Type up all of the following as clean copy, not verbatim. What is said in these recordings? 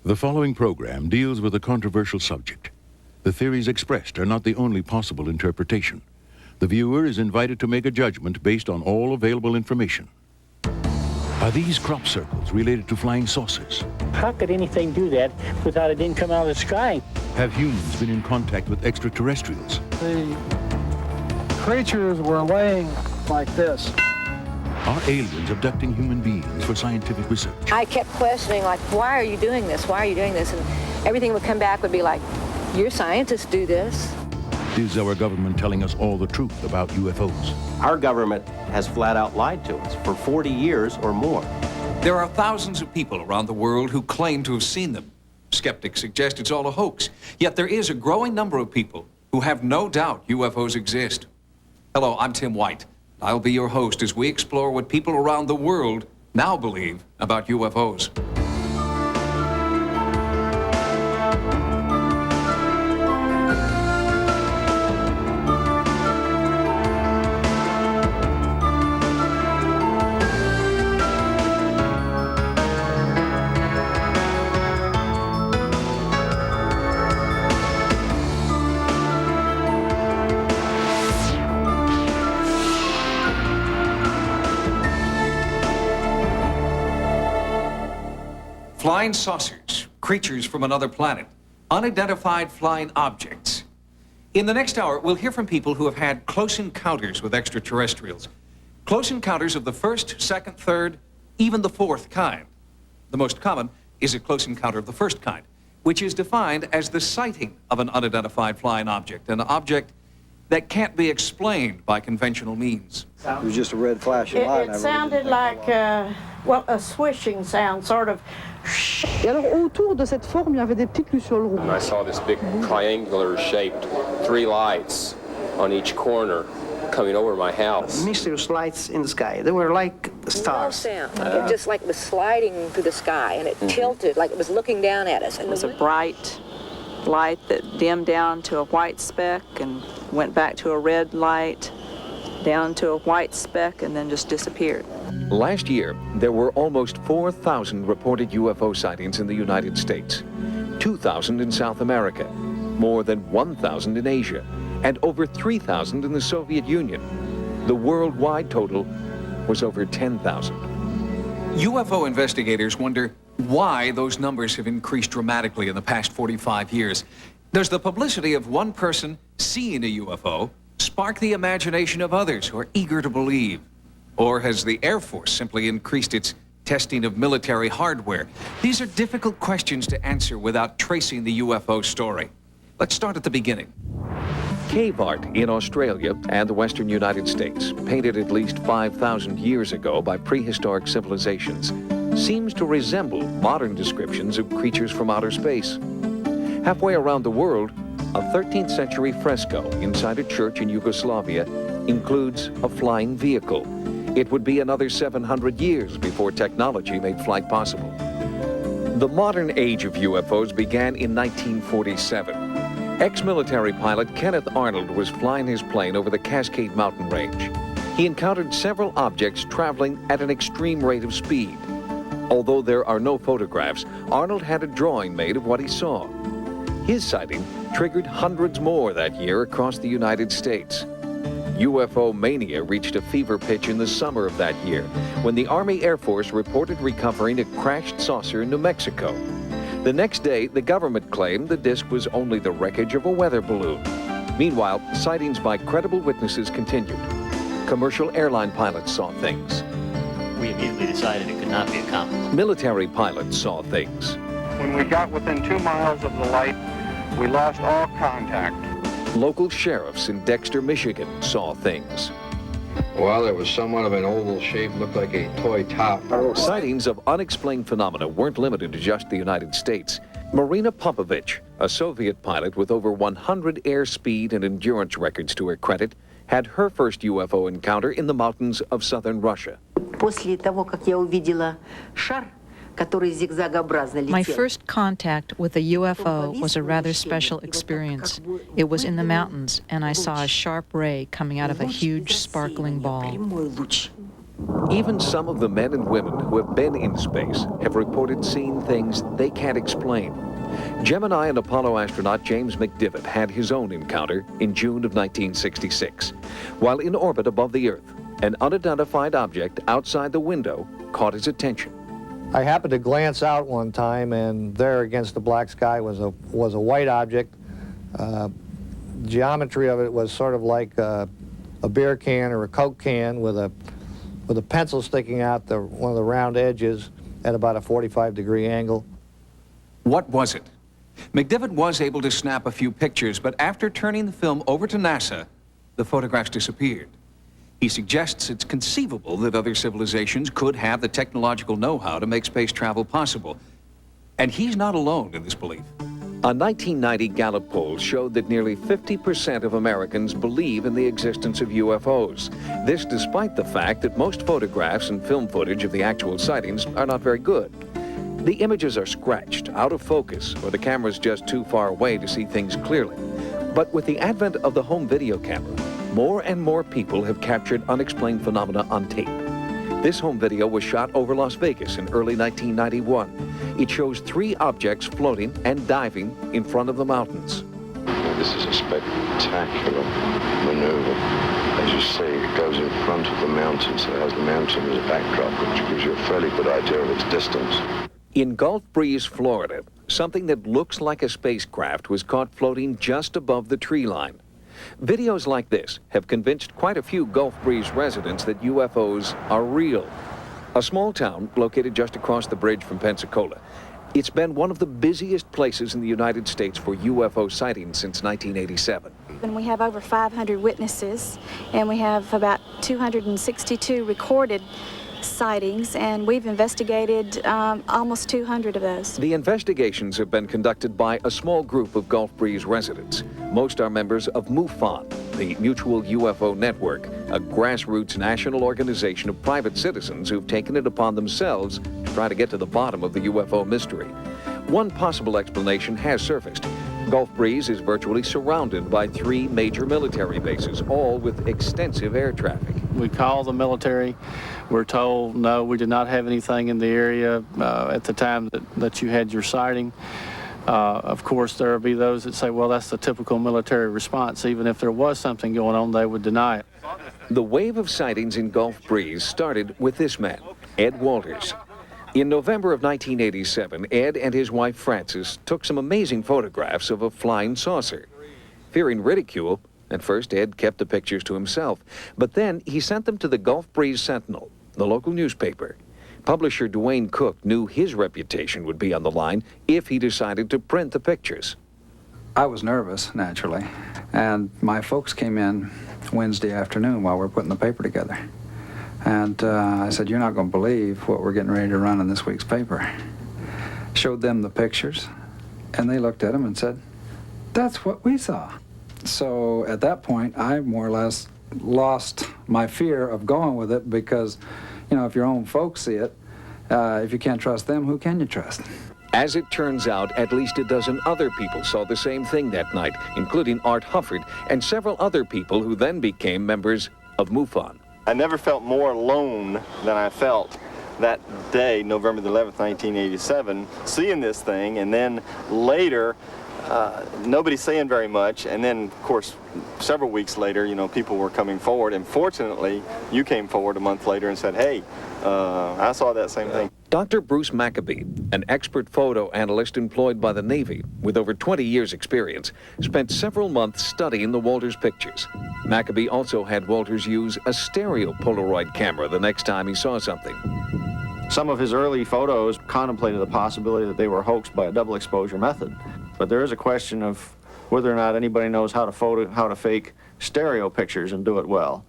The following program deals with a controversial subject. The theories expressed are not the only possible interpretation. The viewer is invited to make a judgment based on all available information. Are these crop circles related to flying saucers? How could anything do that without it didn't come out of the sky? Have humans been in contact with extraterrestrials? The creatures were laying like this. Are aliens abducting human beings for scientific research? I kept questioning, like, why are you doing this? Why are you doing this? And everything would come back would be like, your scientists do this. Is our government telling us all the truth about UFOs? Our government has flat out lied to us for 40 years or more. There are thousands of people around the world who claim to have seen them. Skeptics suggest it's all a hoax. Yet there is a growing number of people who have no doubt UFOs exist. Hello, I'm Tim White. I'll be your host as we explore what people around the world now believe about UFOs. Flying saucers, creatures from another planet, unidentified flying objects. In the next hour, we'll hear from people who have had close encounters with extraterrestrials. Close encounters of the first, second, third, even the fourth kind. The most common is a close encounter of the first kind, which is defined as the sighting of an unidentified flying object, an object that can't be explained by conventional means. It was just a red flashing light. It sounded like, a swishing sound, sort of. Et alors autour de cette forme, il y avait des petites lucioles rouges. And I saw this big triangular shaped 3 lights on each corner coming over my house. Mysterious lights in the sky. They were like stars. No sound. It just like was sliding through the sky, and it tilted like it was looking down at us. It was a bright light that dimmed down to a white speck and went back to a red light, down to a white speck, and then just disappeared. Last year, there were almost 4,000 reported UFO sightings in the United States, 2,000 in South America, more than 1,000 in Asia, and over 3,000 in the Soviet Union. The worldwide total was over 10,000. UFO investigators wonder why those numbers have increased dramatically in the past 45 years. Does the publicity of one person seeing a UFO spark the imagination of others who are eager to believe? Or has the Air Force simply increased its testing of military hardware? These are difficult questions to answer without tracing the UFO story. Let's start at the beginning. Cave art in Australia and the western United States, painted at least 5,000 years ago by prehistoric civilizations, seems to resemble modern descriptions of creatures from outer space. Halfway around the world, a 13th century fresco inside a church in Yugoslavia includes a flying vehicle. It would be another 700 years before technology made flight possible. The modern age of UFOs began in 1947. Ex-military pilot Kenneth Arnold was flying his plane over the Cascade Mountain Range. He encountered several objects traveling at an extreme rate of speed. Although there are no photographs, Arnold had a drawing made of what he saw. His sighting triggered hundreds more that year across the United States. UFO mania reached a fever pitch in the summer of that year when the Army Air Force reported recovering a crashed saucer in New Mexico. The next day, the government claimed the disc was only the wreckage of a weather balloon. Meanwhile, sightings by credible witnesses continued. Commercial airline pilots saw things. We immediately decided it could not be a comet. Military pilots saw things. When we got within 2 miles of the light, we lost all contact. Local sheriffs in Dexter, Michigan saw things. Well, it was somewhat of an oval shape, looked like a toy top. Sightings of unexplained phenomena weren't limited to just the United States. Marina Popovich, a Soviet pilot with over 100 airspeed and endurance records to her credit, had her first UFO encounter in the mountains of southern Russia. После того, как я увидела шар, My first contact with a UFO was a rather special experience. It was in the mountains, and I saw a sharp ray coming out of a huge sparkling ball. Even some of the men and women who have been in space have reported seeing things they can't explain. Gemini and Apollo astronaut James McDivitt had his own encounter in June of 1966. While in orbit above the Earth, an unidentified object outside the window caught his attention. I happened to glance out one time, and there against the black sky was a white object. Geometry of it was sort of like a beer can or a Coke can with a pencil sticking out one of the round edges at about a 45-degree angle. What was it? McDivitt was able to snap a few pictures, but after turning the film over to NASA, the photographs disappeared. He suggests it's conceivable that other civilizations could have the technological know-how to make space travel possible. And he's not alone in this belief. A 1990 Gallup poll showed that nearly 50% of Americans believe in the existence of UFOs. This despite the fact that most photographs and film footage of the actual sightings are not very good. The images are scratched, out of focus, or the camera's just too far away to see things clearly. But with the advent of the home video camera, more and more people have captured unexplained phenomena on tape. This home video was shot over Las Vegas in early 1991. It shows 3 objects floating and diving in front of the mountains. This is a spectacular maneuver. As you say, it goes in front of the mountain, so it has the mountain as a backdrop, which gives you a fairly good idea of its distance. In Gulf Breeze, Florida, something that looks like a spacecraft was caught floating just above the tree line. Videos like this have convinced quite a few Gulf Breeze residents that UFOs are real. A small town located just across the bridge from Pensacola. It's been one of the busiest places in the United States for UFO sightings since 1987. And we have over 500 witnesses, and we have about 262 recorded sightings, and we've investigated almost 200 of those. The investigations have been conducted by a small group of Gulf Breeze residents. Most are members of MUFON, the Mutual UFO Network, a grassroots national organization of private citizens who've taken it upon themselves to try to get to the bottom of the UFO mystery. One possible explanation has surfaced. Gulf Breeze is virtually surrounded by 3 major military bases, all with extensive air traffic. We call the military. We're told, no, we did not have anything in the area at the time that you had your sighting. Of course, there will be those that say, well, that's the typical military response. Even if there was something going on, they would deny it. The wave of sightings in Gulf Breeze started with this man, Ed Walters. In November of 1987, Ed and his wife Frances took some amazing photographs of a flying saucer. Fearing ridicule, at first Ed kept the pictures to himself, but then he sent them to the Gulf Breeze Sentinel, the local newspaper. Publisher Dwayne Cook knew his reputation would be on the line if he decided to print the pictures. I was nervous, naturally, and my folks came in Wednesday afternoon while we were putting the paper together. And I said, you're not going to believe what we're getting ready to run in this week's paper. Showed them the pictures, and they looked at them and said, that's what we saw. So at that point, I more or less lost my fear of going with it because, you know, if your own folks see it, if you can't trust them, who can you trust? As it turns out, at least a dozen other people saw the same thing that night, including Art Hufford and several other people who then became members of MUFON. I never felt more alone than I felt that day, November the 11th, 1987, seeing this thing, and then later, nobody saying very much, and then, of course, several weeks later, you know, people were coming forward, and fortunately, you came forward a month later and said, hey, I saw that same thing. Dr. Bruce Maccabee, an expert photo analyst employed by the Navy with over 20 years' experience, spent several months studying the Walters pictures. Maccabee also had Walters use a stereo Polaroid camera the next time he saw something. Some of his early photos contemplated the possibility that they were hoaxed by a double exposure method. But there is a question of whether or not anybody knows how to fake stereo pictures and do it well.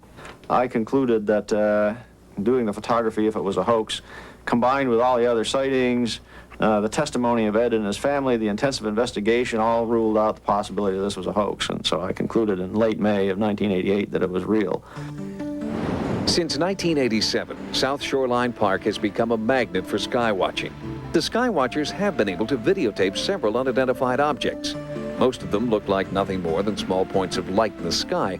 I concluded that doing the photography, if it was a hoax, combined with all the other sightings, the testimony of Ed and his family, the intensive investigation, all ruled out the possibility that this was a hoax. And so I concluded in late May of 1988 that it was real. Since 1987, South Shoreline Park has become a magnet for skywatching. The skywatchers have been able to videotape several unidentified objects. Most of them look like nothing more than small points of light in the sky,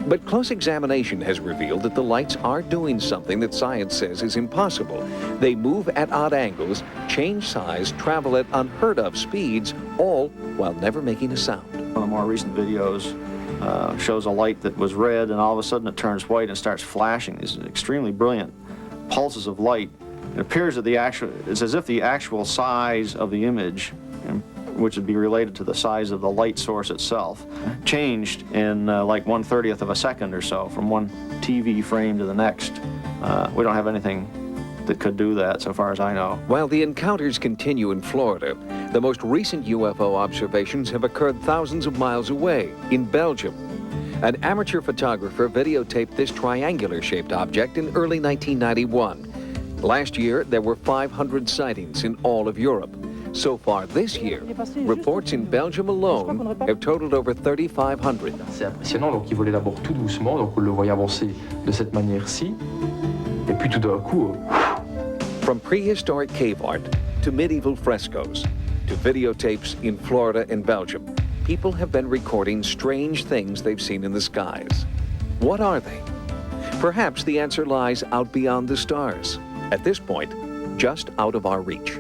But close examination has revealed that the lights are doing something that science says is impossible. They move at odd angles, change size, travel at unheard of speeds, all while never making a sound. One of the more recent videos shows a light that was red and all of a sudden it turns white and starts flashing. These extremely brilliant pulses of light. It appears that it's as if the actual size of the image, which would be related to the size of the light source itself, changed in like 1/30th of a second or so from one TV frame to the next. We don't have anything that could do that so far as I know. While the encounters continue in Florida, the most recent UFO observations have occurred thousands of miles away in Belgium. An amateur photographer videotaped this triangular-shaped object in early 1991. Last year, there were 500 sightings in all of Europe. So far this year, reports in Belgium alone have totaled over 3,500. C'est impressionnant, donc il volait d'abord tout doucement, donc on le voyait avancer de cette manière-ci, et puis tout d'un coup... From prehistoric cave art to medieval frescoes to videotapes in Florida and Belgium, people have been recording strange things they've seen in the skies. What are they? Perhaps the answer lies out beyond the stars. At this point, just out of our reach.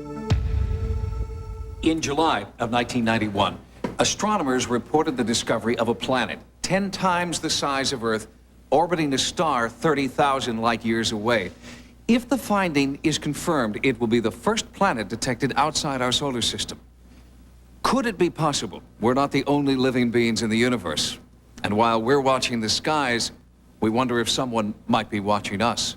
In July of 1991, astronomers reported the discovery of a planet 10 times the size of Earth, orbiting a star 30,000 light years away. If the finding is confirmed, it will be the first planet detected outside our solar system. Could it be possible we're not the only living beings in the universe? And while we're watching the skies, we wonder if someone might be watching us.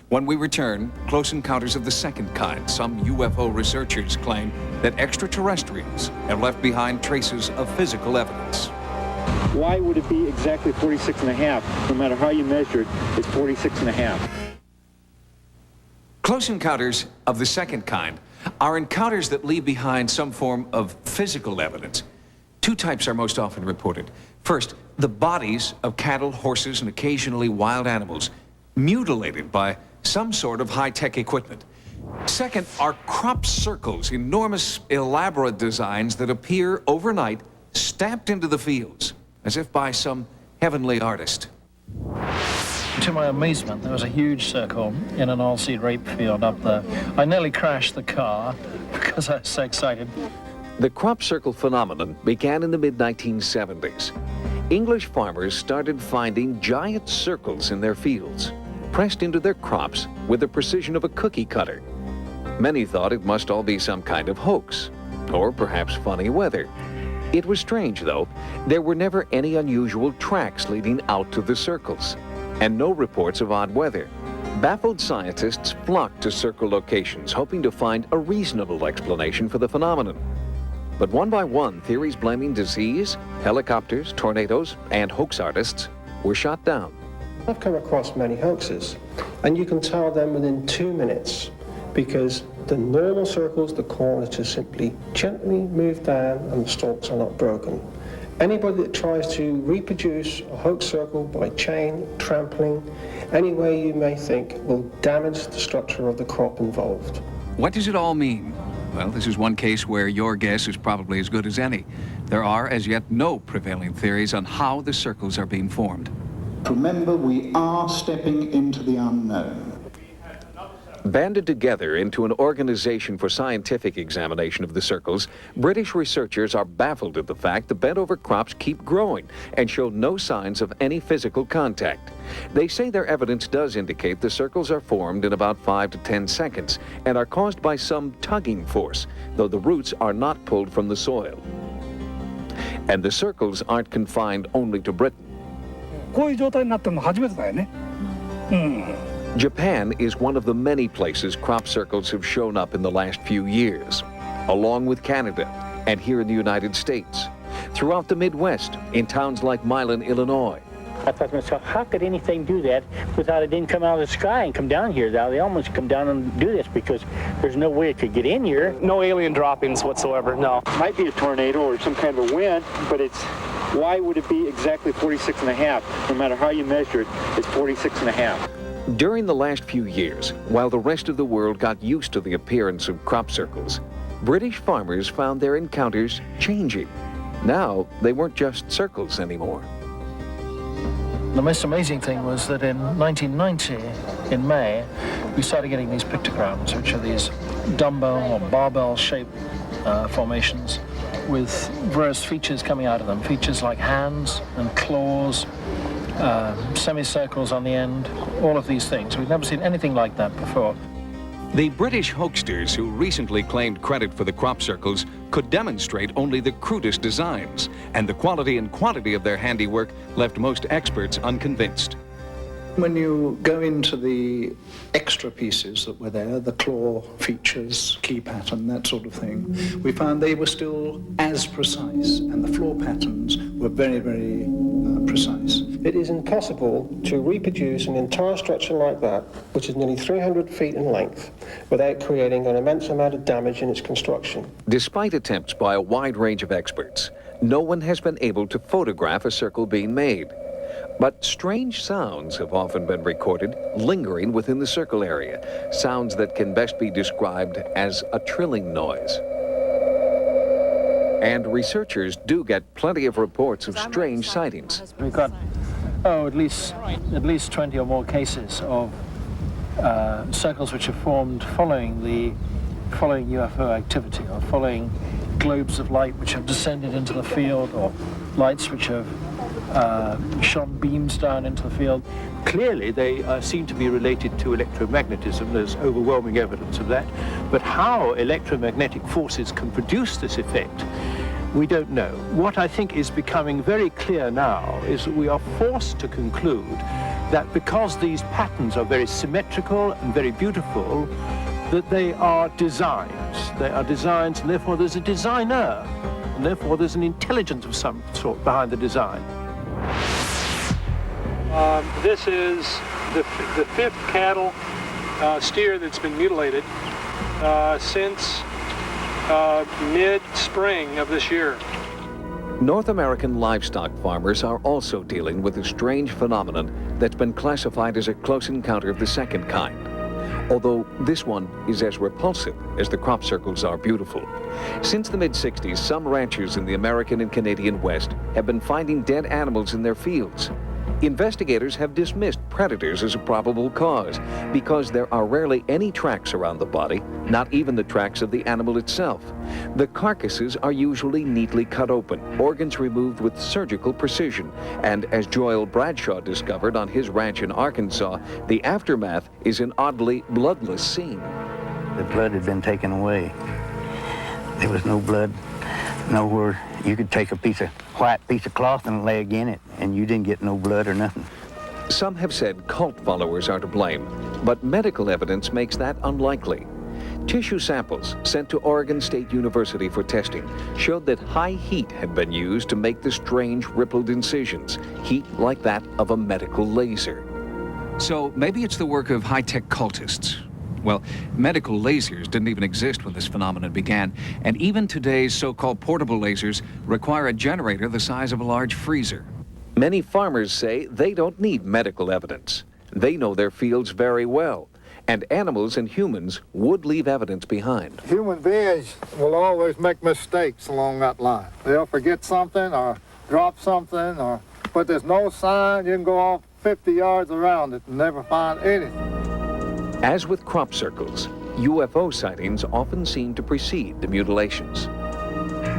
When we return, close encounters of the second kind. Some UFO researchers claim that extraterrestrials have left behind traces of physical evidence. Why would it be exactly 46 and a half? No matter how you measure it, it's 46 and a half. Close encounters of the second kind are encounters that leave behind some form of physical evidence. Two types are most often reported. First, the bodies of cattle, horses, and occasionally wild animals, mutilated by some sort of high-tech equipment. Second are crop circles, enormous, elaborate designs that appear overnight, stamped into the fields, as if by some heavenly artist. To my amazement, there was a huge circle in an oilseed rape field up there. I nearly crashed the car because I was so excited. The crop circle phenomenon began in the mid-1970s. English farmers started finding giant circles in their fields, pressed into their crops with the precision of a cookie cutter. Many thought it must all be some kind of hoax, or perhaps funny weather. It was strange, though. There were never any unusual tracks leading out to the circles, and no reports of odd weather. Baffled scientists flocked to circle locations, hoping to find a reasonable explanation for the phenomenon. But one by one, theories blaming disease, helicopters, tornadoes, and hoax artists were shot down. I've come across many hoaxes, and you can tell them within 2 minutes, because the normal circles, the corners just simply gently move down and the stalks are not broken. Anybody that tries to reproduce a hoax circle by chain, trampling, any way you may think, will damage the structure of the crop involved. What does it all mean? Well, this is one case where your guess is probably as good as any. There are, as yet, no prevailing theories on how the circles are being formed. Remember, we are stepping into the unknown. Banded together into an organization for scientific examination of the circles, British researchers are baffled at the fact the bent-over crops keep growing and show no signs of any physical contact. They say their evidence does indicate the circles are formed in about 5 to 10 seconds and are caused by some tugging force, though the roots are not pulled from the soil. And the circles aren't confined only to Britain. Japan is one of the many places crop circles have shown up in the last few years, along with Canada and here in the United States, throughout the Midwest, in towns like Milan, Illinois. I thought to myself, how could anything do that without it didn't come out of the sky and come down here? Now they almost come down and do this because there's no way it could get in here. No alien droppings whatsoever, no. Might be a tornado or some kind of a wind, but it's, why would it be exactly 46 and a half? No matter how you measure it, it's 46 and a half. During the last few years, while the rest of the world got used to the appearance of crop circles, British farmers found their encounters changing. Now, they weren't just circles anymore. The most amazing thing was that in 1990, in May, we started getting these pictograms, which are these dumbbell or barbell-shaped formations with various features coming out of them. Features like hands and claws, semicircles on the end, all of these things. We've never seen anything like that before. The British hoaxers who recently claimed credit for the crop circles could demonstrate only the crudest designs, and the quality and quantity of their handiwork left most experts unconvinced. When you go into the extra pieces that were there, the claw features, key pattern, that sort of thing, we found they were still as precise, and the floor patterns were very, very precise. It is impossible to reproduce an entire structure like that, which is nearly 300 feet in length, without creating an immense amount of damage in its construction. Despite attempts by a wide range of experts, no one has been able to photograph a circle being made. But strange sounds have often been recorded lingering within the circle area, sounds that can best be described as a trilling noise. And researchers do get plenty of reports of strange sightings. We've got, at least 20 or more cases of circles which have formed following UFO activity, or following globes of light which have descended into the field, or lights which have shone beams down into the field. Clearly, they seem to be related to electromagnetism. There's overwhelming evidence of that. But how electromagnetic forces can produce this effect, we don't know. What I think is becoming very clear now is that we are forced to conclude that because these patterns are very symmetrical and very beautiful, that they are designs. They are designs, and therefore there's a designer, and therefore there's an intelligence of some sort behind the design. This is the fifth cattle steer that's been mutilated since mid-spring of this year. North American livestock farmers are also dealing with a strange phenomenon that's been classified as a close encounter of the second kind, although this one is as repulsive as the crop circles are beautiful. Since the mid-60s, some ranchers in the American and Canadian West have been finding dead animals in their fields. Investigators have dismissed predators as a probable cause because there are rarely any tracks around the body, not even the tracks of the animal itself. The carcasses are usually neatly cut open, organs removed with surgical precision, and as Joel Bradshaw discovered on his ranch in Arkansas, the aftermath is an oddly bloodless scene. The blood had been taken away. There was no blood nowhere. You could take a white piece of cloth and leg in it, and you didn't get no blood or nothing. Some have said cult followers are to blame, but medical evidence makes that unlikely. Tissue samples sent to Oregon State University for testing showed that high heat had been used to make the strange rippled incisions, heat like that of a medical laser. So maybe it's the work of high-tech cultists. Well, medical lasers didn't even exist when this phenomenon began, and even today's so-called portable lasers require a generator the size of a large freezer. Many farmers say they don't need medical evidence. They know their fields very well, and animals and humans would leave evidence behind. Human beings will always make mistakes along that line. They'll forget something or drop something, but there's no sign. You can go off 50 yards around it and never find anything. As with crop circles, UFO sightings often seem to precede the mutilations.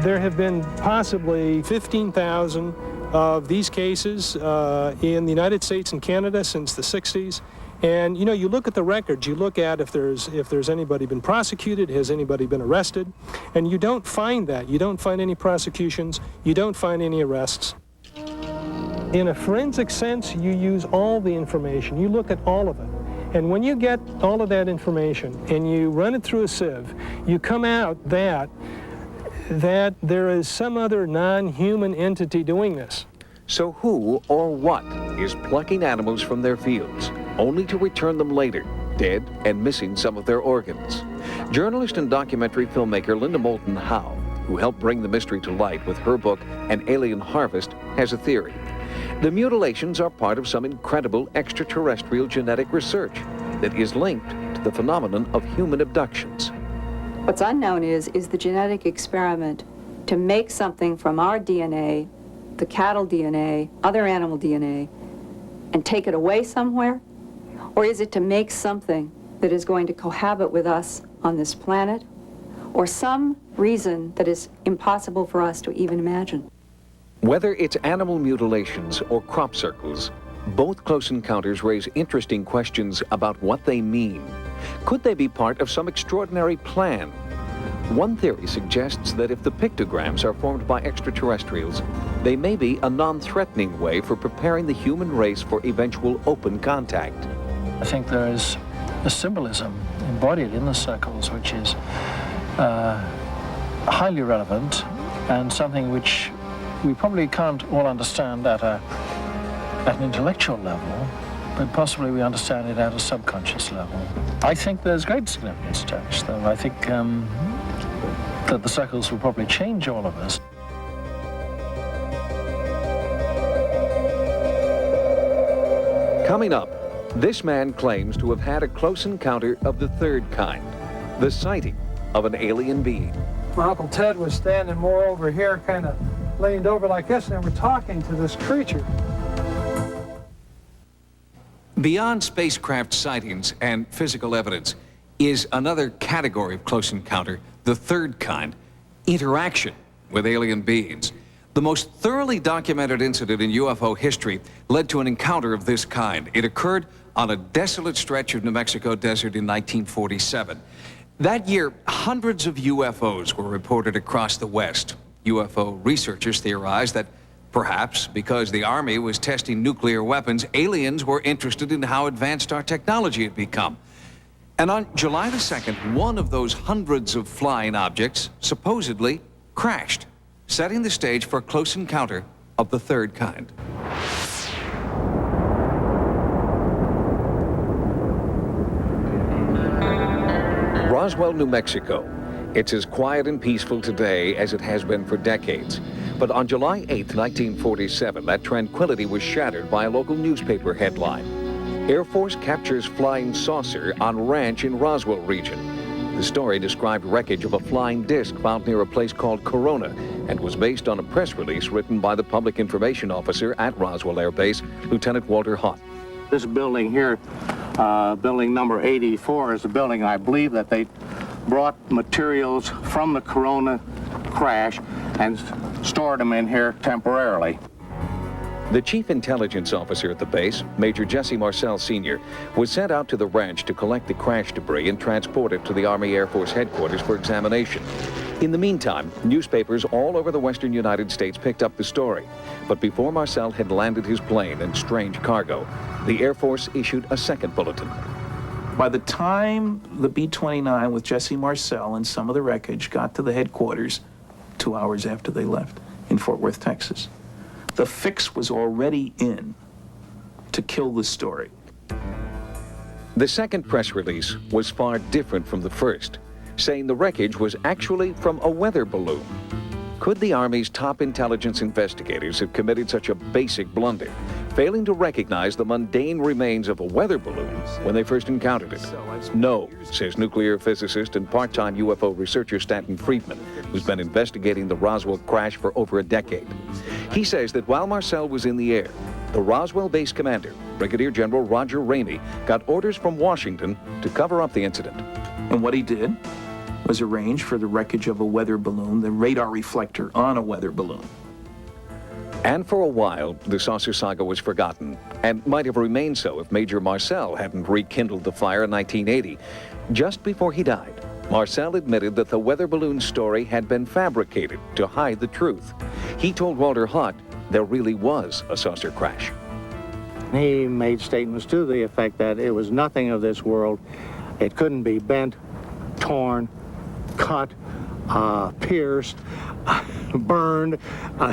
There have been possibly 15,000 of these cases in the United States and Canada since the 60s. And you look at the records, you look at if there's anybody been prosecuted, has anybody been arrested, and you don't find that. You don't find any prosecutions, you don't find any arrests. In a forensic sense, you use all the information, you look at all of it. And when you get all of that information and you run it through a sieve, you come out that there is some other non-human entity doing this. So who or what is plucking animals from their fields, only to return them later, dead and missing some of their organs? Journalist and documentary filmmaker Linda Moulton Howe, who helped bring the mystery to light with her book An Alien Harvest, has a theory. The mutilations are part of some incredible extraterrestrial genetic research that is linked to the phenomenon of human abductions. What's unknown is the genetic experiment to make something from our DNA, the cattle DNA, other animal DNA, and take it away somewhere? Or is it to make something that is going to cohabit with us on this planet? Or some reason that is impossible for us to even imagine? Whether it's animal mutilations or crop circles, both close encounters raise interesting questions about what they mean. Could they be part of some extraordinary plan? One theory suggests that if the pictograms are formed by extraterrestrials, they may be a non-threatening way for preparing the human race for eventual open contact. I think there is a symbolism embodied in the circles which is highly relevant and something which we probably can't all understand at an intellectual level, but possibly we understand it at a subconscious level. I think there's great significance attached, though. I think that the circles will probably change all of us. Coming up, this man claims to have had a close encounter of the third kind, the sighting of an alien being. My Uncle Ted was standing more over here, kind of leaned over like this, and we're talking to this creature. Beyond spacecraft sightings and physical evidence is another category of close encounter, the third kind, interaction with alien beings. The most thoroughly documented incident in UFO history led to an encounter of this kind. It occurred on a desolate stretch of New Mexico desert in 1947. That year, hundreds of UFOs were reported across the West. UFO researchers theorized that perhaps because the Army was testing nuclear weapons, aliens were interested in how advanced our technology had become. And on July the 2nd, one of those hundreds of flying objects supposedly crashed, setting the stage for a close encounter of the third kind. Roswell, New Mexico. It's as quiet and peaceful today as it has been for decades. But on July 8, 1947, that tranquility was shattered by a local newspaper headline. Air Force captures flying saucer on ranch in Roswell region. The story described wreckage of a flying disc found near a place called Corona and was based on a press release written by the public information officer at Roswell Air Base, Lieutenant Walter Hott. This building here, building number 84, is a building I believe that they brought materials from the Corona crash and stored them in here temporarily. The chief intelligence officer at the base, Major Jesse Marcel Sr., was sent out to the ranch to collect the crash debris and transport it to the Army Air Force headquarters for examination. In the meantime, newspapers all over the western United States picked up the story. But before Marcel had landed his plane and strange cargo, the Air Force issued a second bulletin. By the time the B-29 with Jesse Marcel and some of the wreckage got to the headquarters 2 hours after they left in Fort Worth, Texas, the fix was already in to kill the story. The second press release was far different from the first, saying the wreckage was actually from a weather balloon. Could the Army's top intelligence investigators have committed such a basic blunder, failing to recognize the mundane remains of a weather balloon when they first encountered it? No, says nuclear physicist and part-time UFO researcher Stanton Friedman, who's been investigating the Roswell crash for over a decade. He says that while Marcel was in the air, the Roswell base commander, Brigadier General Roger Ramey, got orders from Washington to cover up the incident. And what he did was arrange for the wreckage of a weather balloon, the radar reflector on a weather balloon. And for a while, the saucer saga was forgotten, and might have remained so if Major Marcel hadn't rekindled the fire in 1980. Just before he died, Marcel admitted that the weather balloon story had been fabricated to hide the truth. He told Walter Hott there really was a saucer crash. He made statements to the effect that it was nothing of this world. It couldn't be bent, torn, cut, pierced, burned.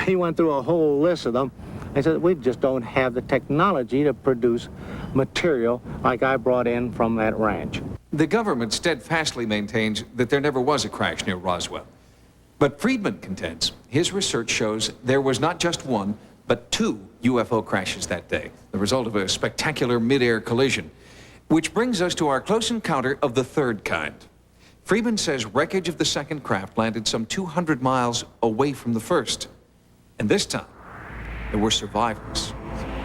He went through a whole list of them. I said, we just don't have the technology to produce material like I brought in from that ranch. The government steadfastly maintains that there never was a crash near Roswell. But Friedman contends his research shows there was not just one, but two UFO crashes that day, the result of a spectacular mid-air collision. Which brings us to our close encounter of the third kind. Friedman says wreckage of the second craft landed some 200 miles away from the first. And this time, there were survivors.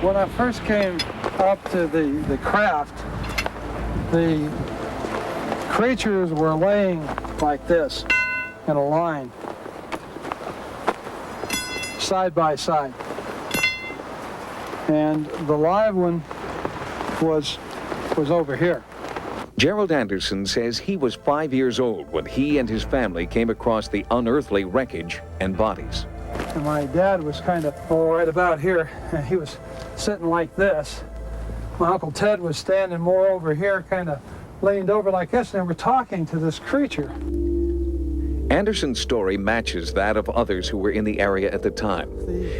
When I first came up to the craft, the creatures were laying like this in a line, side by side. And the live one was over here. Gerald Anderson says he was 5 years old when he and his family came across the unearthly wreckage and bodies. And my dad was kind of right about here, and he was sitting like this. My Uncle Ted was standing more over here, kind of leaned over like this, and they were talking to this creature. Anderson's story matches that of others who were in the area at the time.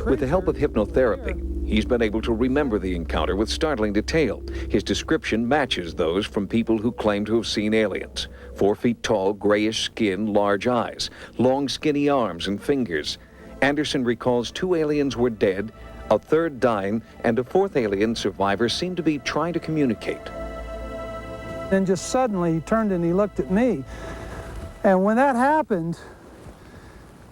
With the help of hypnotherapy, he's been able to remember the encounter with startling detail. His description matches those from people who claim to have seen aliens. 4 feet tall, grayish skin, large eyes, long skinny arms and fingers. Anderson recalls 2 aliens were dead, a third dying, and a 4th alien survivor seemed to be trying to communicate. Then just suddenly he turned and he looked at me. And when that happened,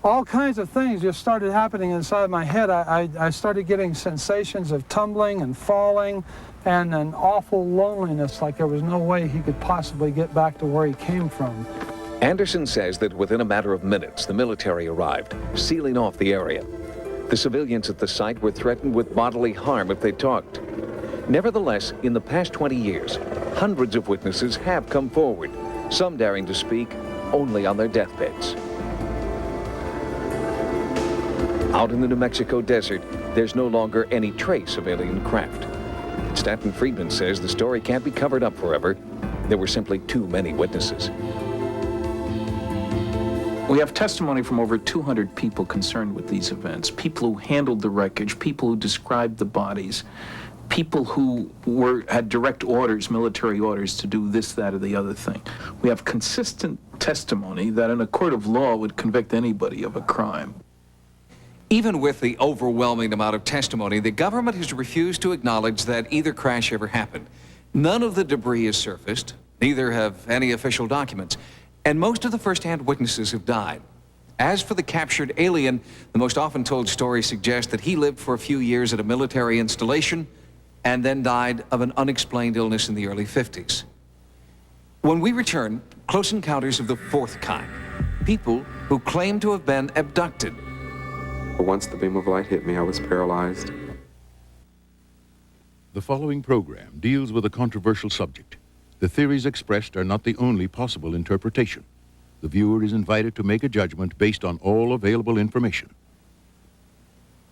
all kinds of things just started happening inside my head. I started getting sensations of tumbling and falling and an awful loneliness, like there was no way he could possibly get back to where he came from. Anderson says that within a matter of minutes, the military arrived, sealing off the area. The civilians at the site were threatened with bodily harm if they talked. Nevertheless, in the past 20 years, hundreds of witnesses have come forward, some daring to speak only on their deathbeds. Out in the New Mexico desert, there's no longer any trace of alien craft. Stanton Friedman says the story can't be covered up forever. There were simply too many witnesses. We have testimony from over 200 people concerned with these events, people who handled the wreckage, people who described the bodies, people who had direct orders, military orders, to do this, that, or the other thing. We have consistent testimony that in a court of law would convict anybody of a crime. Even with the overwhelming amount of testimony, the government has refused to acknowledge that either crash ever happened. None of the debris has surfaced, neither have any official documents, and most of the first-hand witnesses have died. As for the captured alien, the most often told story suggests that he lived for a few years at a military installation and then died of an unexplained illness in the early 50s. When we return, close encounters of the 4th kind, people who claim to have been abducted. Once the beam of light hit me, I was paralyzed. The following program deals with a controversial subject. The theories expressed are not the only possible interpretation. The viewer is invited to make a judgment based on all available information.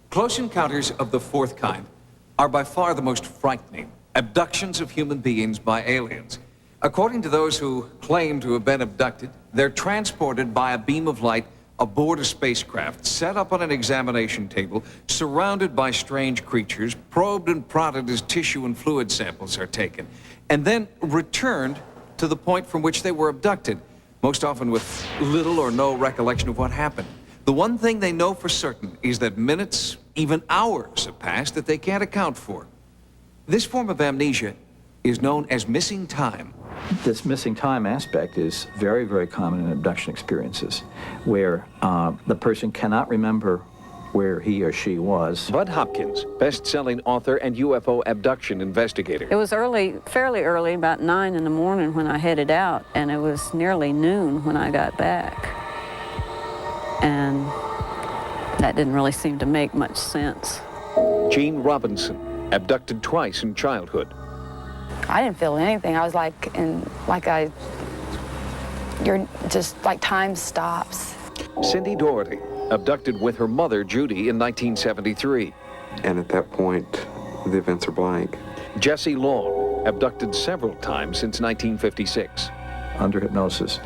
Close encounters of the 4th kind are by far the most frightening abductions of human beings by aliens. According to those who claim to have been abducted, they're transported by a beam of light aboard a spacecraft, set up on an examination table, surrounded by strange creatures, probed and prodded as tissue and fluid samples are taken, and then returned to the point from which they were abducted, most often with little or no recollection of what happened. The one thing they know for certain is that minutes, even hours have passed that they can't account for. This form of amnesia is known as missing time. This missing time aspect is very, very common in abduction experiences, where the person cannot remember where he or she was. Bud Hopkins, best-selling author and UFO abduction investigator. It was early, fairly early, about 9 in the morning when I headed out, and it was nearly noon when I got back. And that didn't really seem to make much sense. Jean Robinson, abducted twice in childhood. I didn't feel anything. I was you're just like time stops. Cindy Doherty, abducted with her mother, Judy, in 1973. And at that point, the events are blank. Jesse Long, abducted several times since 1956. Under hypnosis,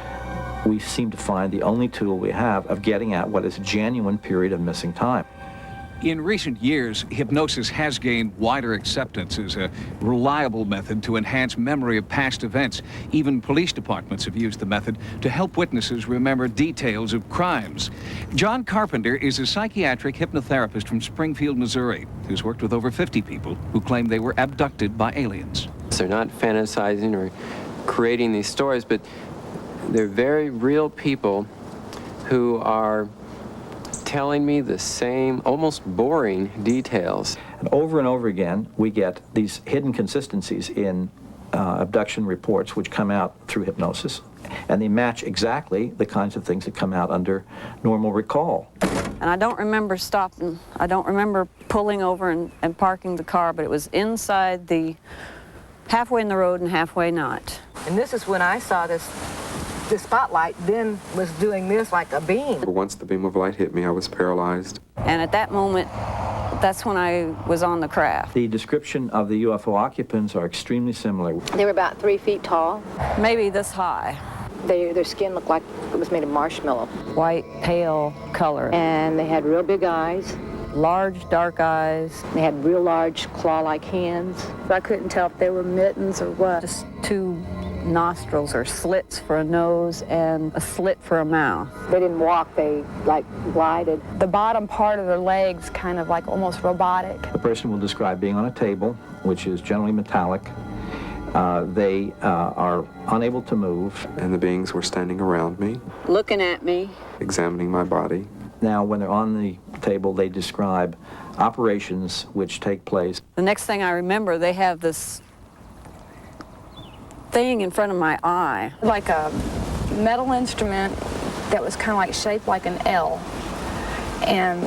we seem to find the only tool we have of getting at what is a genuine period of missing time. In recent years, hypnosis has gained wider acceptance as a reliable method to enhance memory of past events. Even police departments have used the method to help witnesses remember details of crimes. John Carpenter is a psychiatric hypnotherapist from Springfield, Missouri, who's worked with over 50 people who claim they were abducted by aliens. They're not fantasizing or creating these stories, but they're very real people who are telling me the same, almost boring details. And over again, we get these hidden consistencies in abduction reports which come out through hypnosis, and they match exactly the kinds of things that come out under normal recall. And I don't remember stopping. I don't remember pulling over and parking the car, but it was inside the, halfway in the road and halfway not. And this is when I saw this spotlight then was doing this like a beam. Once the beam of light hit me, I was paralyzed. And at that moment, that's when I was on the craft. The description of the UFO occupants are extremely similar. They were about 3 feet tall. Maybe this high. Their skin looked like it was made of marshmallow. White, pale color. And they had real big eyes. Large, dark eyes. They had real large claw-like hands. I couldn't tell if they were mittens or what. Just two nostrils or slits for a nose and a slit for a mouth. They didn't walk, they like glided. The bottom part of their legs kind of like almost robotic. The person will describe being on a table, which is generally metallic. They are unable to move. And the beings were standing around me, looking at me, examining my body. Now, when they're on the table, they describe operations which take place. The next thing I remember, they have this thing in front of my eye. Like a metal instrument that was kind of like shaped like an L. And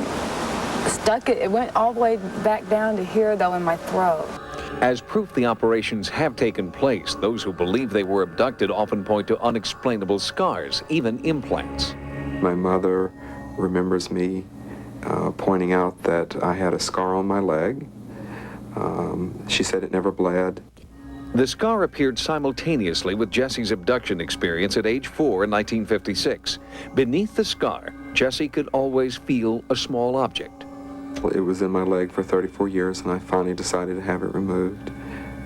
it went all the way back down to here, though, in my throat. As proof the operations have taken place, those who believe they were abducted often point to unexplainable scars, even implants. My mother remembers me pointing out that I had a scar on my leg. She said it never bled. The scar appeared simultaneously with Jesse's abduction experience at age 4 in 1956. Beneath the scar, Jesse could always feel a small object. It was in my leg for 34 years, and I finally decided to have it removed.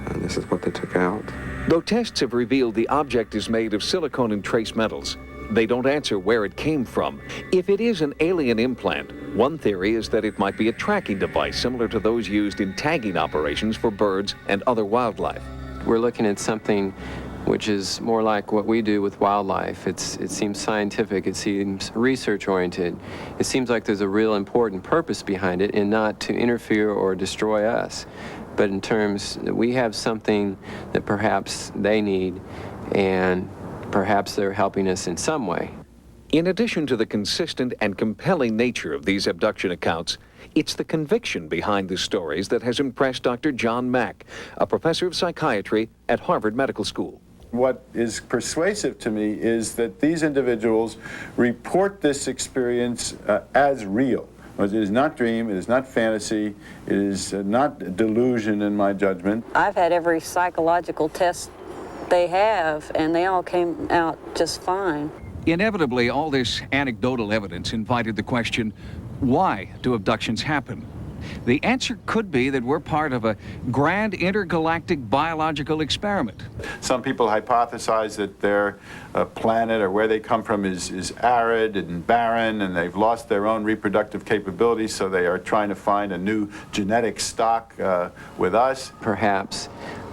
And this is what they took out. Though tests have revealed the object is made of silicone and trace metals, they don't answer where it came from. If it is an alien implant, one theory is that it might be a tracking device similar to those used in tagging operations for birds and other wildlife. We're looking at something which is more like what we do with wildlife. It seems scientific, it seems research-oriented. It seems like there's a real important purpose behind it, and not to interfere or destroy us, but in terms that we have something that perhaps they need, and perhaps they're helping us in some way. In addition to the consistent and compelling nature of these abduction accounts, it's the conviction behind the stories that has impressed Dr. John Mack, a professor of psychiatry at Harvard Medical School. What is persuasive to me is that these individuals report this experience as real. It is not dream, it is not fantasy, it is not delusion in my judgment. I've had every psychological test they have, and they all came out just fine. Inevitably, all this anecdotal evidence invited the question, why do abductions happen? The answer could be that we're part of a grand intergalactic biological experiment. Some people hypothesize that their planet or where they come from is arid and barren, and they've lost their own reproductive capabilities, so they are trying to find a new genetic stock with us. Perhaps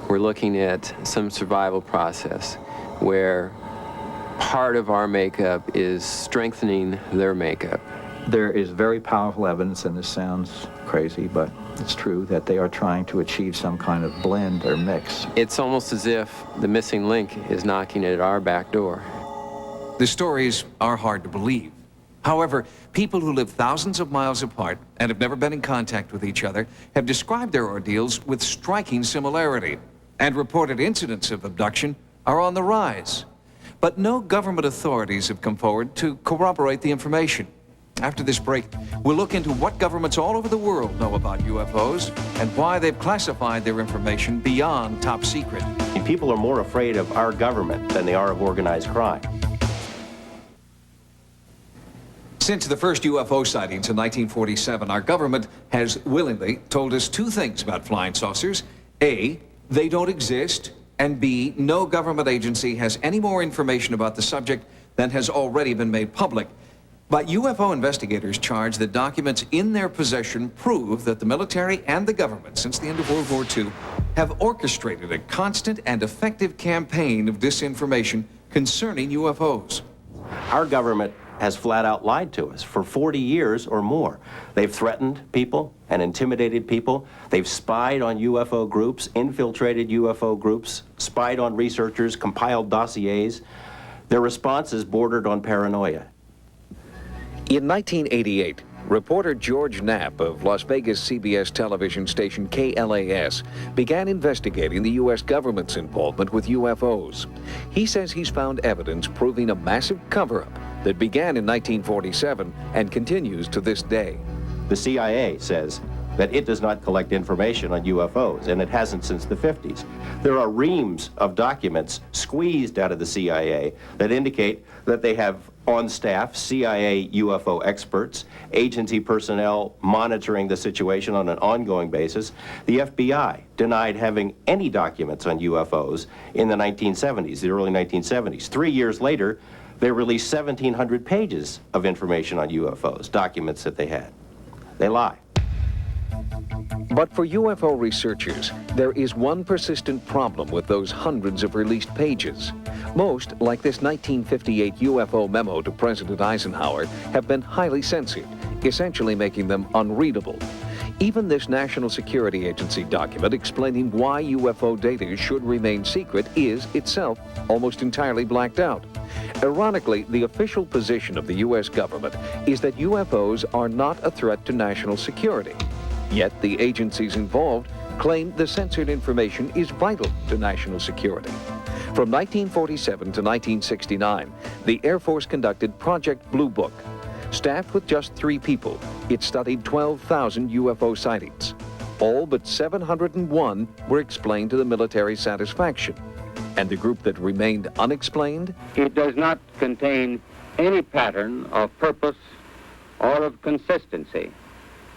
we're looking at some survival process where part of our makeup is strengthening their makeup. There is very powerful evidence, and this sounds crazy, but it's true, that they are trying to achieve some kind of blend or mix. It's almost as if the missing link is knocking at our back door. The stories are hard to believe. However, people who live thousands of miles apart and have never been in contact with each other have described their ordeals with striking similarity, and reported incidents of abduction are on the rise. But no government authorities have come forward to corroborate the information. After this break, we'll look into what governments all over the world know about UFOs and why they've classified their information beyond top secret. People are more afraid of our government than they are of organized crime. Since the first UFO sightings in 1947, our government has willingly told us two things about flying saucers. A, they don't exist, and B, no government agency has any more information about the subject than has already been made public. But UFO investigators charge that documents in their possession prove that the military and the government, since the end of World War II, have orchestrated a constant and effective campaign of disinformation concerning UFOs. Our government has flat out lied to us for 40 years or more. They've threatened people and intimidated people. They've spied on UFO groups, infiltrated UFO groups, spied on researchers, compiled dossiers. Their response is bordered on paranoia. In 1988, reporter George Knapp of Las Vegas CBS television station KLAS began investigating the U.S. government's involvement with UFOs. He says he's found evidence proving a massive cover-up that began in 1947 and continues to this day. The CIA says that it does not collect information on UFOs, and it hasn't since the 50s. There are reams of documents squeezed out of the CIA that indicate that they have on staff CIA UFO experts, agency personnel monitoring the situation on an ongoing basis. The FBI denied having any documents on UFOs in the 1970s, the early 1970s. 3 years later, they released 1,700 pages of information on UFOs, documents that they had. They lie. But for UFO researchers, there is one persistent problem with those hundreds of released pages. Most, like this 1958 UFO memo to President Eisenhower, have been highly censored, essentially making them unreadable. Even this National Security Agency document explaining why UFO data should remain secret is itself almost entirely blacked out. Ironically, the official position of the U.S. government is that UFOs are not a threat to national security. Yet the agencies involved claim the censored information is vital to national security. From 1947 to 1969, the Air Force conducted Project Blue Book. Staffed with just 3 people, it studied 12,000 UFO sightings. All but 701 were explained to the military's satisfaction. And the group that remained unexplained? It does not contain any pattern of purpose or of consistency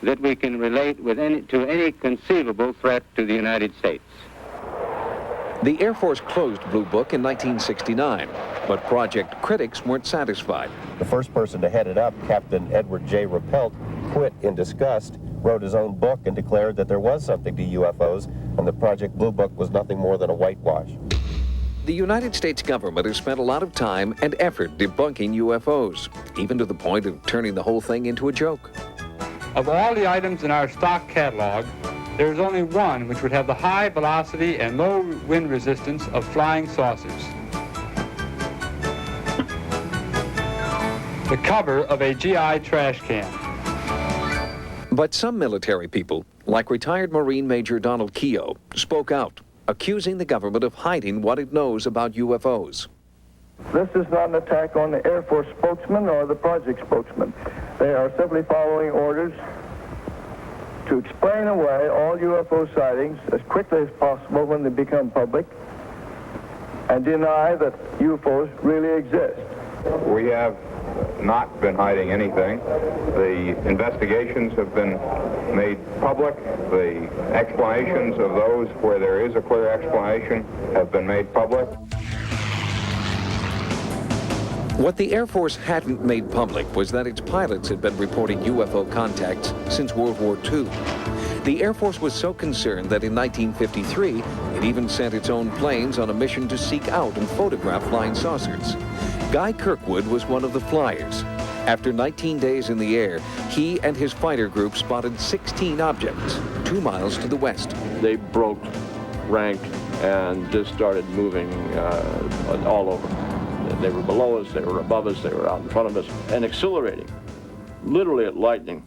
that we can relate with to any conceivable threat to the United States. The Air Force closed Blue Book in 1969, but project critics weren't satisfied. The first person to head it up, Captain Edward J. Rappelt, quit in disgust, wrote his own book, and declared that there was something to UFOs, and the Project Blue Book was nothing more than a whitewash. The United States government has spent a lot of time and effort debunking UFOs, even to the point of turning the whole thing into a joke. Of all the items in our stock catalog, there is only one which would have the high velocity and low wind resistance of flying saucers. The cover of a GI trash can. But some military people, like retired Marine Major Donald Keogh, spoke out, accusing the government of hiding what it knows about UFOs. This is not an attack on the Air Force spokesman or the project spokesman. They are simply following orders to explain away all UFO sightings as quickly as possible when they become public and deny that UFOs really exist. We have not been hiding anything. The investigations have been made public. The explanations of those where there is a clear explanation have been made public. What the Air Force hadn't made public was that its pilots had been reporting UFO contacts since World War II. The Air Force was so concerned that in 1953, it even sent its own planes on a mission to seek out and photograph flying saucers. Guy Kirkwood was one of the flyers. After 19 days in the air, he and his fighter group spotted 16 objects 2 miles to the west. They broke rank and just started moving all over. They were below us, they were above us, they were out in front of us, and accelerating, literally at lightning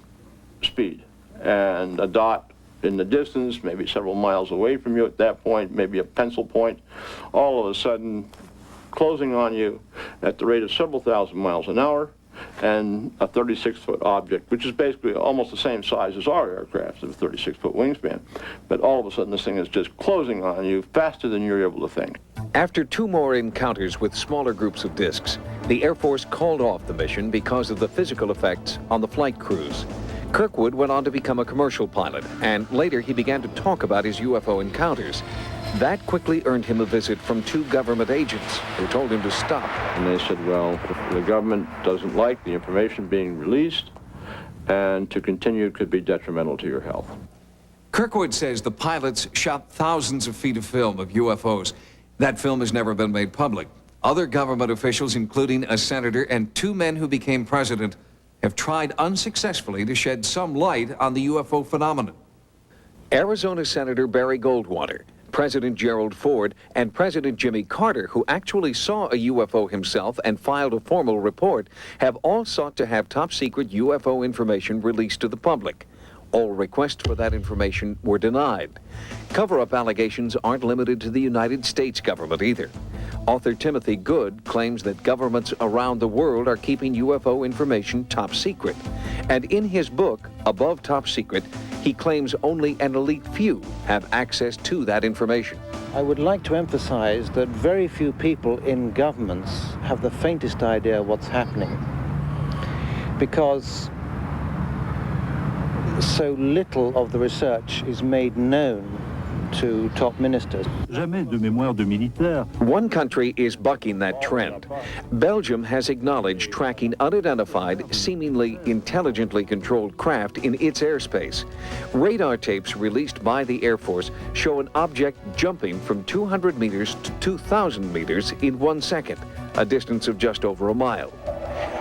speed. And a dot in the distance, maybe several miles away from you at that point, maybe a pencil point, all of a sudden closing on you at the rate of several thousand miles an hour, and a 36-foot object, which is basically almost the same size as our aircraft, of a 36-foot wingspan. But all of a sudden, this thing is just closing on you faster than you're able to think. After 2 more encounters with smaller groups of discs, the Air Force called off the mission because of the physical effects on the flight crews. Kirkwood went on to become a commercial pilot, and later he began to talk about his UFO encounters. That quickly earned him a visit from 2 government agents who told him to stop. And they said, well, the government doesn't like the information being released, and to continue could be detrimental to your health. Kirkwood says the pilots shot thousands of feet of film of UFOs. That film has never been made public. Other government officials, including a senator and 2 men who became president, have tried unsuccessfully to shed some light on the UFO phenomenon. Arizona Senator Barry Goldwater, President Gerald Ford, and President Jimmy Carter, who actually saw a UFO himself and filed a formal report, have all sought to have top-secret UFO information released to the public. All requests for that information were denied. Cover-up allegations aren't limited to the United States government either. Author Timothy Good claims that governments around the world are keeping UFO information top secret. And in his book, Above Top Secret, he claims only an elite few have access to that information. I would like to emphasize that very few people in governments have the faintest idea what's happening, because so little of the research is made known to top ministers. One country is bucking that trend. Belgium has acknowledged tracking unidentified, seemingly intelligently controlled craft in its airspace. Radar tapes released by the Air Force show an object jumping from 200 meters to 2,000 meters in 1 second, a distance of just over a mile.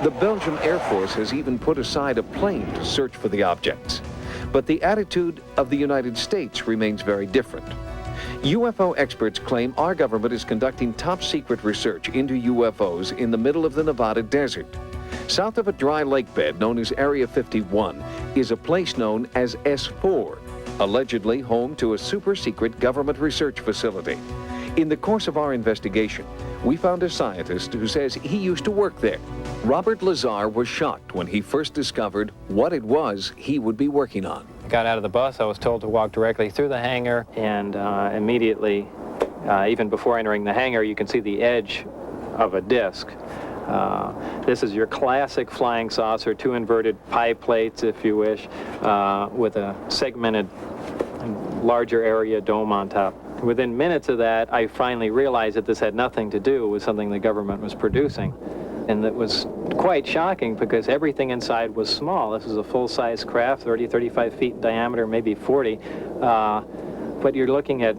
The Belgian Air Force has even put aside a plane to search for the objects. But the attitude of the United States remains very different. UFO experts claim our government is conducting top-secret research into UFOs in the middle of the Nevada desert. South of a dry lake bed known as Area 51 is a place known as S4, allegedly home to a super-secret government research facility. In the course of our investigation, we found a scientist who says he used to work there. Robert Lazar was shocked when he first discovered what it was he would be working on. I got out of the bus. I was told to walk directly through the hangar, and immediately, even before entering the hangar, you can see the edge of a disc. This is your classic flying saucer, 2 inverted pie plates, if you wish, with a segmented larger area dome on top. Within minutes of that, I finally realized that this had nothing to do with something the government was producing. And it was quite shocking because everything inside was small. This is a full-size craft, 30, 35 feet in diameter, maybe 40. But you're looking at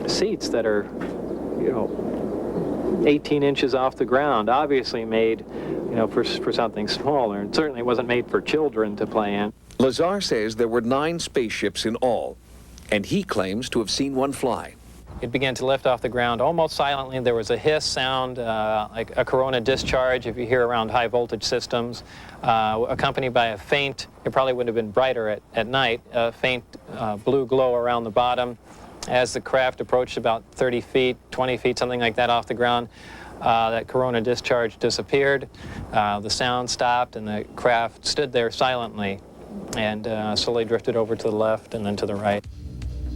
seats that are, 18 inches off the ground, obviously made, for something smaller. And certainly wasn't made for children to play in. Lazar says there were 9 spaceships in all, and he claims to have seen one fly. It began to lift off the ground almost silently. There was a hiss sound, like a corona discharge, if you hear around high voltage systems, accompanied by a faint, it probably would have been brighter at night, a faint blue glow around the bottom. As the craft approached about 30 feet, 20 feet, something like that off the ground, that corona discharge disappeared. The sound stopped and the craft stood there silently and slowly drifted over to the left and then to the right.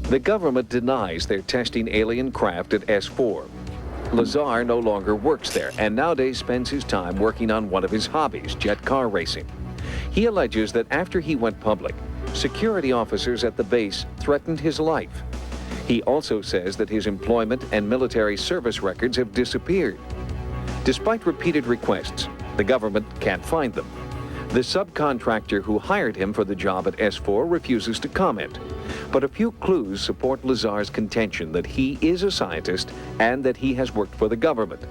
The government denies they're testing alien craft at S4. Lazar no longer works there and nowadays spends his time working on one of his hobbies, jet car racing. He alleges that after he went public, security officers at the base threatened his life. He also says that his employment and military service records have disappeared. Despite repeated requests, the government can't find them. The subcontractor who hired him for the job at S4 refuses to comment. But a few clues support Lazar's contention that he is a scientist and that he has worked for the government.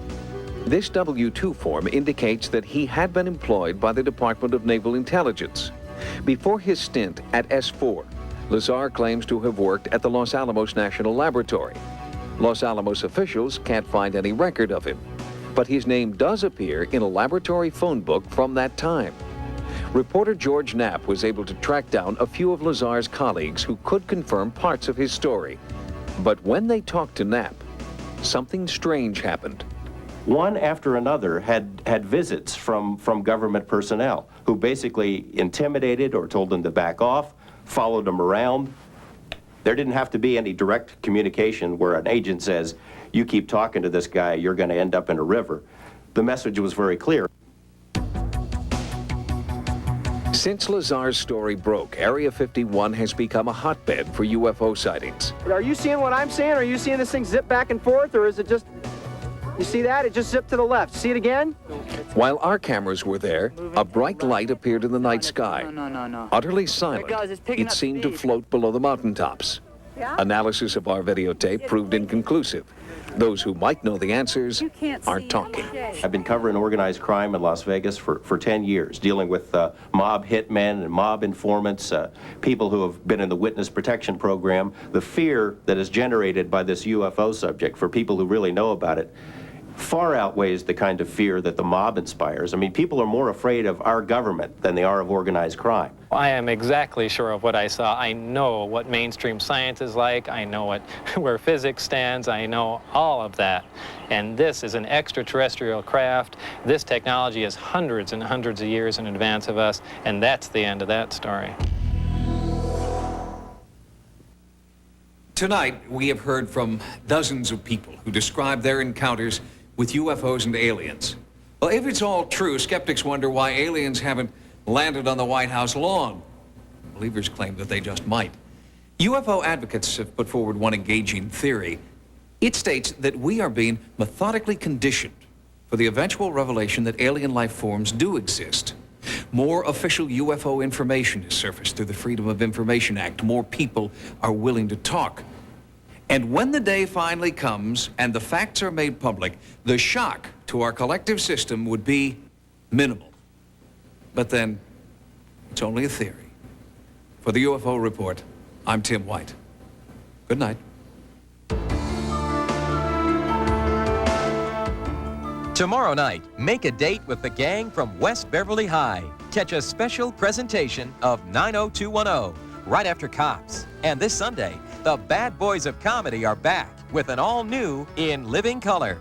This W-2 form indicates that he had been employed by the Department of Naval Intelligence. Before his stint at S4, Lazar claims to have worked at the Los Alamos National Laboratory. Los Alamos officials can't find any record of him, but his name does appear in a laboratory phone book from that time. Reporter George Knapp was able to track down a few of Lazar's colleagues who could confirm parts of his story. But when they talked to Knapp, something strange happened. One after another had visits from government personnel who basically intimidated or told them to back off, followed them around. There didn't have to be any direct communication where an agent says, you keep talking to this guy, you're going to end up in a river. The message was very clear. Since Lazar's story broke, Area 51 has become a hotbed for UFO sightings. Are you seeing what I'm seeing? Are you seeing this thing zip back and forth, or is it just, you see that? It just zipped to the left. See it again? While our cameras were there, a bright light appeared in the night sky. No. Utterly silent, it seemed to float below the mountaintops. Analysis of our videotape proved inconclusive. Those who might know the answers aren't talking. I've been covering organized crime in Las Vegas for 10 years, dealing with mob hitmen and mob informants, people who have been in the witness protection program. The fear that is generated by this UFO subject for people who really know about it far outweighs the kind of fear that the mob inspires. I mean, people are more afraid of our government than they are of organized crime. I am exactly sure of what I saw. I know what mainstream science is like. I know where physics stands. I know all of that. And this is an extraterrestrial craft. This technology is hundreds and hundreds of years in advance of us, and that's the end of that story. Tonight, we have heard from dozens of people who describe their encounters with UFOs and aliens. Well, if it's all true, skeptics wonder why aliens haven't landed on the White House lawn. Believers claim that they just might. UFO advocates have put forward one engaging theory. It states that we are being methodically conditioned for the eventual revelation that alien life forms do exist. More official UFO information has surfaced through the Freedom of Information Act. More people are willing to talk. And when the day finally comes and the facts are made public, the shock to our collective system would be minimal. But then, it's only a theory. For the UFO Report, I'm Tim White. Good night. Tomorrow night, make a date with the gang from West Beverly High. Catch a special presentation of 90210 right after Cops. And this Sunday, the Bad Boys of Comedy are back with an all-new In Living Color.